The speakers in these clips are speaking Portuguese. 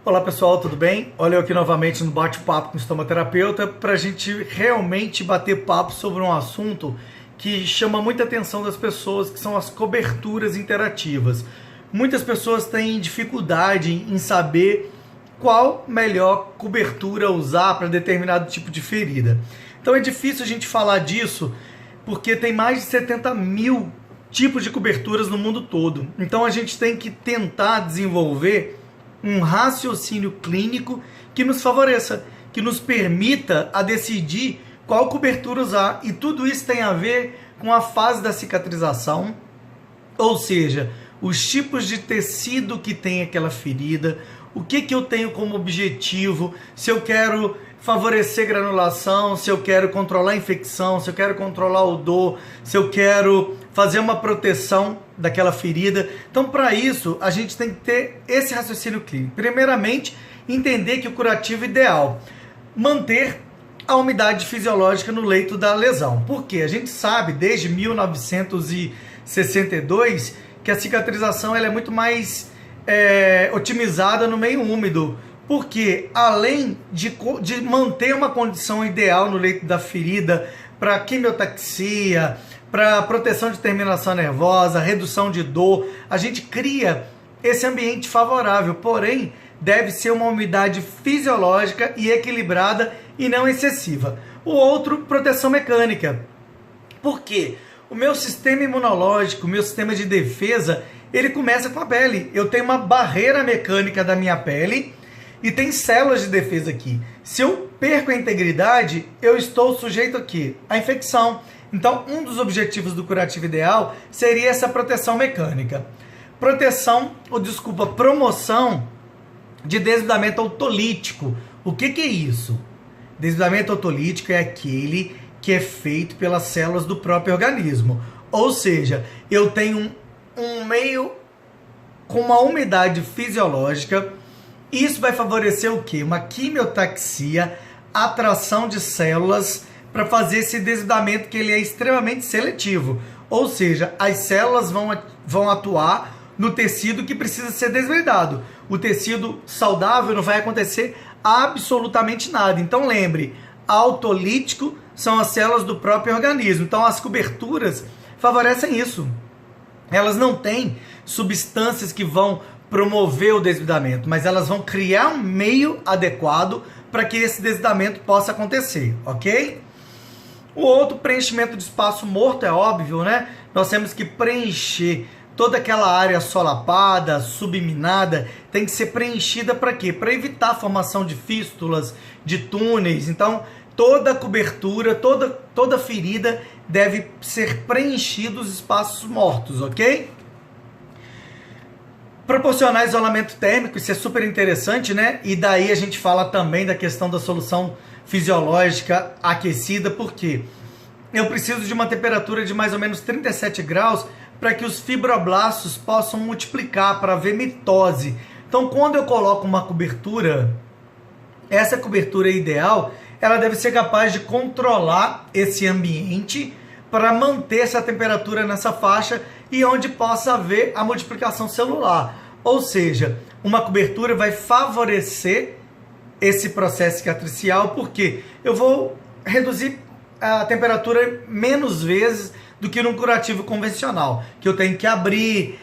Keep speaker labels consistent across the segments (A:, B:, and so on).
A: Olá pessoal, tudo bem? Olha eu aqui novamente no bate-papo com o estomaterapeuta para a gente realmente bater papo sobre um assunto que chama muita atenção das pessoas, que são as coberturas interativas. Muitas pessoas têm dificuldade em saber qual melhor cobertura usar para determinado tipo de ferida. Então é difícil a gente falar disso porque tem mais de 70 mil tipos de coberturas no mundo todo. Então a gente tem que tentar desenvolver um raciocínio clínico que nos favoreça, que nos permita a decidir qual cobertura usar. E tudo isso tem a ver com a fase da cicatrização, ou seja, os tipos de tecido que tem aquela ferida, o que eu tenho como objetivo, se eu quero favorecer granulação, se eu quero controlar a infecção, se eu quero controlar o odor, se eu quero fazer uma proteção daquela ferida. Então, para isso, a gente tem que ter esse raciocínio clínico. Primeiramente, entender que o curativo ideal, manter a umidade fisiológica no leito da lesão. Por quê? A gente sabe, desde 1962, que a cicatrização ela é muito mais otimizada no meio úmido. Porque, além de manter uma condição ideal no leito da ferida, para quimiotaxia, para proteção de terminação nervosa, redução de dor, a gente cria esse ambiente favorável, porém, deve ser uma umidade fisiológica e equilibrada e não excessiva. O outro, proteção mecânica. Por quê? O meu sistema imunológico, o meu sistema de defesa, ele começa com a pele. Eu tenho uma barreira mecânica da minha pele e tem células de defesa aqui. Se eu perco a integridade, eu estou sujeito aqui à infecção. Então, um dos objetivos do curativo ideal seria essa proteção mecânica. Promoção de desnudamento autolítico. O que é isso? Desnudamento autolítico é aquele que é feito pelas células do próprio organismo. Ou seja, eu tenho um meio com uma umidade fisiológica. Isso vai favorecer o quê? Uma quimiotaxia, atração de células para fazer esse desnudamento que ele é extremamente seletivo. Ou seja, as células vão atuar no tecido que precisa ser desnudado. O tecido saudável não vai acontecer absolutamente nada. Então lembre, autolítico são as células do próprio organismo. Então as coberturas favorecem isso. Elas não têm substâncias que vão promover o desnudamento, mas elas vão criar um meio adequado para que esse desnudamento possa acontecer, ok? O outro, preenchimento de espaço morto, é óbvio, né? Nós temos que preencher toda aquela área solapada, subminada, tem que ser preenchida para quê? Para evitar a formação de fístulas, de túneis. Então, toda cobertura, toda ferida deve ser preenchida os espaços mortos, ok? Proporcionar isolamento térmico, isso é super interessante, né? E daí a gente fala também da questão da solução fisiológica aquecida, porque eu preciso de uma temperatura de mais ou menos 37 graus para que os fibroblastos possam multiplicar, para haver mitose. Então, quando eu coloco uma cobertura, essa cobertura ideal, ela deve ser capaz de controlar esse ambiente para manter essa temperatura nessa faixa e onde possa haver a multiplicação celular. Ou seja, uma cobertura vai favorecer esse processo cicatricial, porque eu vou reduzir a temperatura menos vezes do que num curativo convencional, que eu tenho que abrir,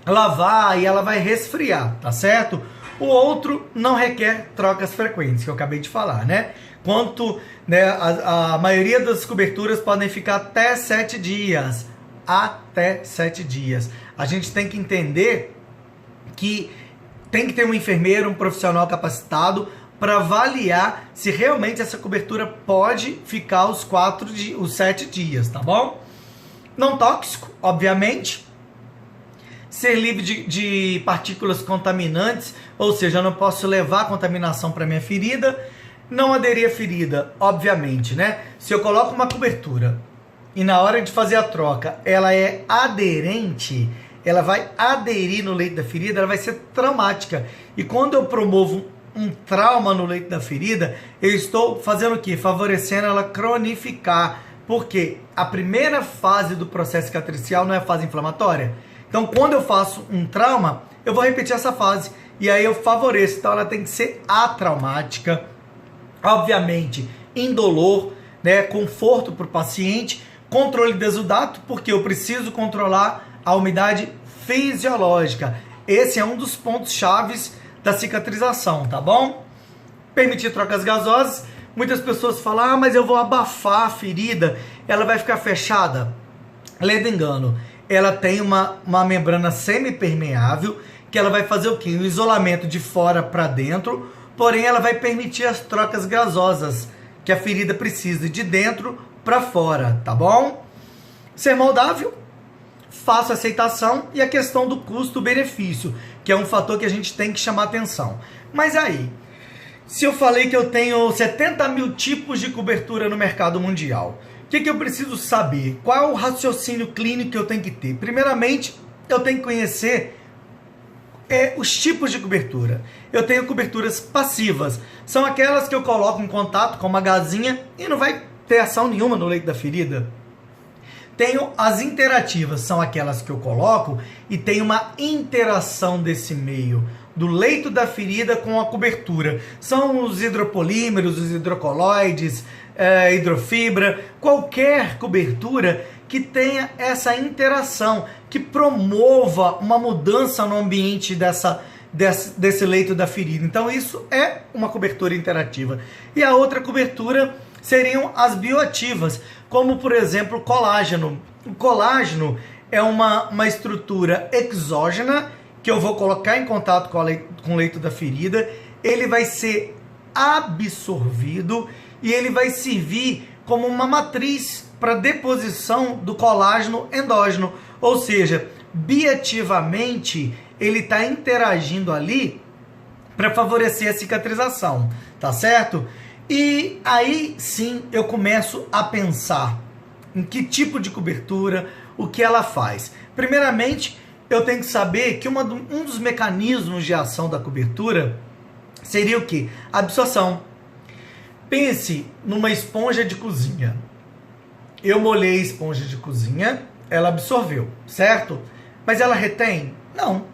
A: lavar e ela vai resfriar, tá certo? O outro não requer trocas frequentes, que eu acabei de falar, né? A maioria das coberturas podem ficar até 7 dias. Até 7 dias. A gente tem que entender que tem que ter um enfermeiro, um profissional capacitado para avaliar se realmente essa cobertura pode ficar os 7 dias, tá bom? Não tóxico, obviamente. Ser livre de partículas contaminantes, ou seja, eu não posso levar a contaminação para minha ferida. Não aderir à ferida, obviamente, né? Se eu coloco uma cobertura e na hora de fazer a troca ela é aderente, ela vai aderir no leito da ferida, ela vai ser traumática. E quando eu promovo um trauma no leito da ferida, eu estou fazendo o quê? Favorecendo ela cronificar. Porque a primeira fase do processo cicatricial não é a fase inflamatória. Então, quando eu faço um trauma, eu vou repetir essa fase. e aí eu favoreço. Então ela tem que ser atraumática, obviamente indolor, né, conforto para o paciente, controle de exudato, porque eu preciso controlar a umidade fisiológica. Esse é um dos pontos chaves da cicatrização, tá bom? Permitir trocas gasosas. Muitas pessoas falam, ah, mas eu vou abafar a ferida, ela vai ficar fechada. Ledo engano. Ela tem uma membrana semipermeável, que ela vai fazer o quê? Um isolamento de fora para dentro, porém ela vai permitir as trocas gasosas que a ferida precisa, de dentro para fora, tá bom? Ser moldável, fácil aceitação, e a questão do custo-benefício, que é um fator que a gente tem que chamar atenção. Mas aí, se eu falei que eu tenho 70 mil tipos de cobertura no mercado mundial, o que eu preciso saber? Qual é o raciocínio clínico que eu tenho que ter? Primeiramente, eu tenho que conhecer os tipos de cobertura. Eu tenho coberturas passivas, são aquelas que eu coloco em contato com uma gazinha e não vai ter ação nenhuma no leito da ferida. Tenho as interativas, são aquelas que eu coloco e tem uma interação desse meio, do leito da ferida com a cobertura. São os hidropolímeros, os hidrocoloides, hidrofibra, qualquer cobertura que tenha essa interação, que promova uma mudança no ambiente desse leito da ferida. Então isso é uma cobertura interativa. E a outra cobertura seriam as bioativas, como por exemplo colágeno. O colágeno é uma estrutura exógena que eu vou colocar em contato com o leito da ferida, ele vai ser absorvido e ele vai servir como uma matriz para deposição do colágeno endógeno, ou seja, biativamente ele está interagindo ali para favorecer a cicatrização, tá certo? E aí sim eu começo a pensar em que tipo de cobertura, o que ela faz. Primeiramente, eu tenho que saber que um dos mecanismos de ação da cobertura seria o quê? A absorção. Pense numa esponja de cozinha. Eu molhei a esponja de cozinha, ela absorveu, certo? Mas ela retém? Não.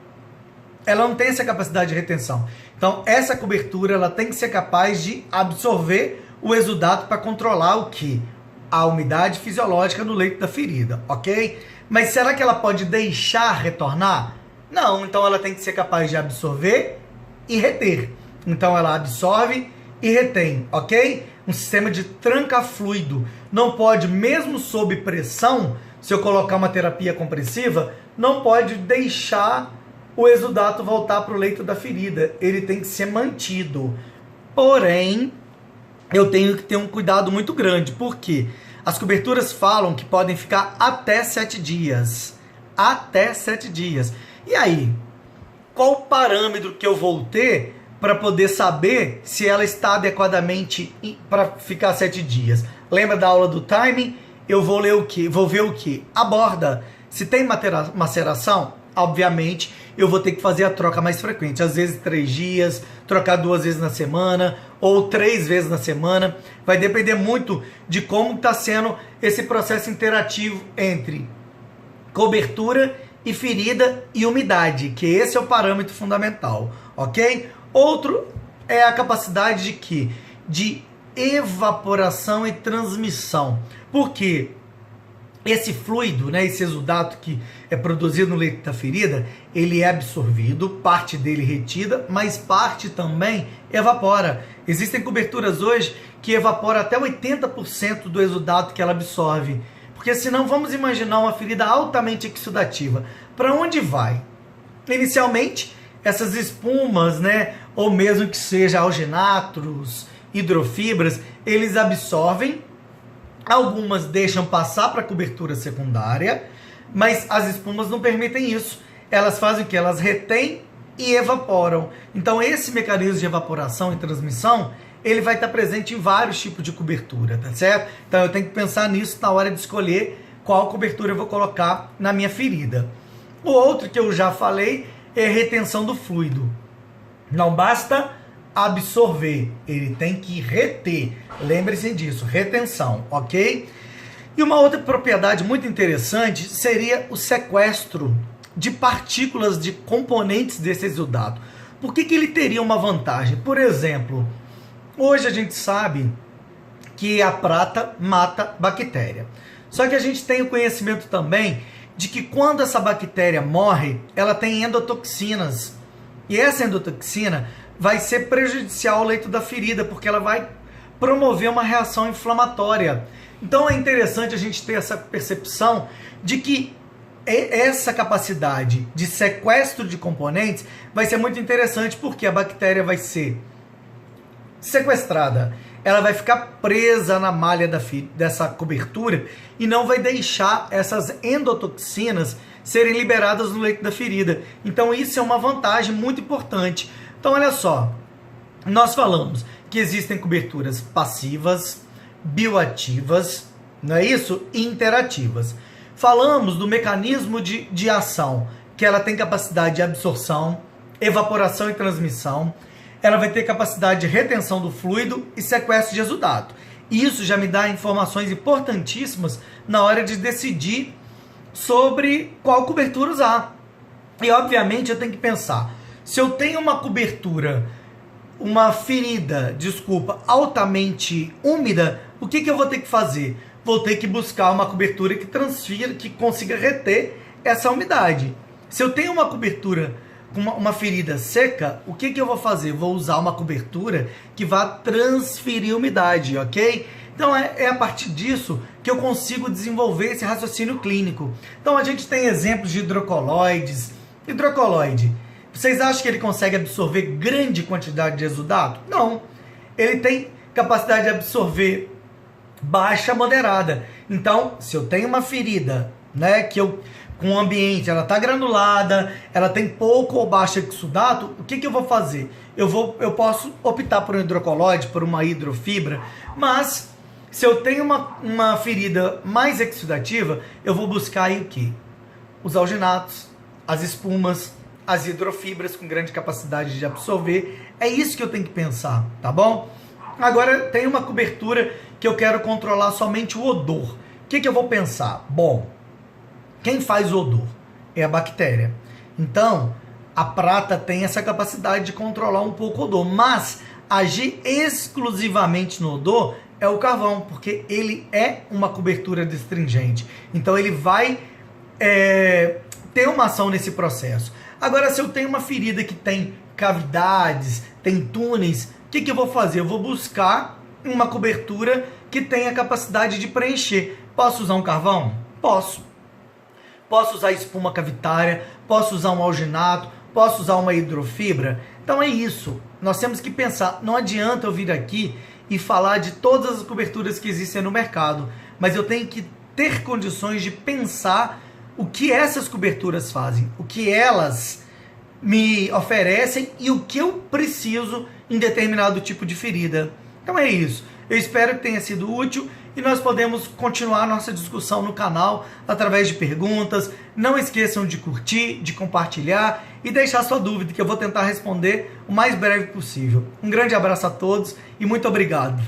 A: Ela não tem essa capacidade de retenção. Então, essa cobertura ela tem que ser capaz de absorver o exudato para controlar o quê? A umidade fisiológica no leito da ferida, ok? Mas será que ela pode deixar retornar? Não, então ela tem que ser capaz de absorver e reter. Então ela absorve e retém, ok? Um sistema de tranca-fluido. Não pode, mesmo sob pressão, se eu colocar uma terapia compressiva, não pode deixar o exudato voltar para o leito da ferida. Ele tem que ser mantido. Porém, eu tenho que ter um cuidado muito grande. Por quê? As coberturas falam que podem ficar até 7 dias. Até 7 dias. E aí? Qual o parâmetro que eu vou ter para poder saber se ela está adequadamente para ficar 7 dias? Lembra da aula do timing? Eu vou ler o quê? Vou ver o quê? A borda. Se tem maceração, obviamente, eu vou ter que fazer a troca mais frequente. Às vezes 3 dias, trocar 2 vezes na semana, ou 3 vezes na semana. Vai depender muito de como está sendo esse processo interativo entre cobertura e ferida e umidade, que esse é o parâmetro fundamental, ok? Outro é a capacidade de quê? De evaporação e transmissão. Por quê? Esse fluido, né, esse exudato que é produzido no leito da ferida, ele é absorvido, parte dele retida, mas parte também evapora. Existem coberturas hoje que evaporam até 80% do exudato que ela absorve. Porque senão vamos imaginar uma ferida altamente exudativa. Para onde vai? Inicialmente, essas espumas, né, ou mesmo que seja alginatos, hidrofibras, eles absorvem. Algumas deixam passar para a cobertura secundária, mas as espumas não permitem isso. Elas fazem o que? Elas retêm e evaporam. Então esse mecanismo de evaporação e transmissão, ele vai estar presente em vários tipos de cobertura, tá certo? Então eu tenho que pensar nisso na hora de escolher qual cobertura eu vou colocar na minha ferida. O outro que eu já falei é a retenção do fluido. Não basta absorver, ele tem que reter. Lembre-se disso, retenção, ok? E uma outra propriedade muito interessante seria o sequestro de partículas de componentes desse exudato. Por que ele teria uma vantagem? Por exemplo, hoje a gente sabe que a prata mata bactéria. Só que a gente tem o conhecimento também de que quando essa bactéria morre, ela tem endotoxinas. E essa endotoxina vai ser prejudicial ao leito da ferida, porque ela vai promover uma reação inflamatória. Então é interessante a gente ter essa percepção de que essa capacidade de sequestro de componentes vai ser muito interessante, porque a bactéria vai ser sequestrada, ela vai ficar presa na malha dessa cobertura e não vai deixar essas endotoxinas serem liberadas no leito da ferida. Então isso é uma vantagem muito importante. Então olha só, nós falamos que existem coberturas passivas, bioativas, não é isso? E interativas. Falamos do mecanismo de ação, que ela tem capacidade de absorção, evaporação e transmissão. Ela vai ter capacidade de retenção do fluido e sequestro de exudato. Isso já me dá informações importantíssimas na hora de decidir sobre qual cobertura usar. E obviamente eu tenho que pensar, se eu tenho uma cobertura, uma ferida, altamente úmida, o que eu vou ter que fazer? Vou ter que buscar uma cobertura que transfira, que consiga reter essa umidade. Se eu tenho uma cobertura com uma ferida seca, o que eu vou fazer? Vou usar uma cobertura que vá transferir umidade, ok? Então é a partir disso que eu consigo desenvolver esse raciocínio clínico. Então a gente tem exemplos de hidrocoloides. Hidrocoloide, vocês acham que ele consegue absorver grande quantidade de exudato? Não. Ele tem capacidade de absorver baixa, moderada. Então, se eu tenho uma ferida, né, com o ambiente, ela está granulada, ela tem pouco ou baixo exudato, o que eu vou fazer? Eu posso optar por um hidrocoloide, por uma hidrofibra, mas se eu tenho uma ferida mais exudativa, eu vou buscar aí o quê? Os alginatos, as espumas, as hidrofibras com grande capacidade de absorver. É isso que eu tenho que pensar, tá bom? Agora tem uma cobertura que eu quero controlar somente o odor. O que eu vou pensar? Bom, quem faz o odor é a bactéria. Então, a prata tem essa capacidade de controlar um pouco o odor, mas agir exclusivamente no odor é o carvão, porque ele é uma cobertura astringente. Então, ele vai ter uma ação nesse processo. Agora, se eu tenho uma ferida que tem cavidades, tem túneis, o que eu vou fazer? Eu vou buscar uma cobertura que tenha capacidade de preencher. Posso usar um carvão? Posso. Posso usar espuma cavitária, posso usar um alginato, posso usar uma hidrofibra. Então é isso. Nós temos que pensar. Não adianta eu vir aqui e falar de todas as coberturas que existem no mercado, mas eu tenho que ter condições de pensar o que essas coberturas fazem, o que elas me oferecem e o que eu preciso em determinado tipo de ferida. Então é isso. Eu espero que tenha sido útil e nós podemos continuar nossa discussão no canal através de perguntas. Não esqueçam de curtir, de compartilhar e deixar sua dúvida, que eu vou tentar responder o mais breve possível. Um grande abraço a todos e muito obrigado.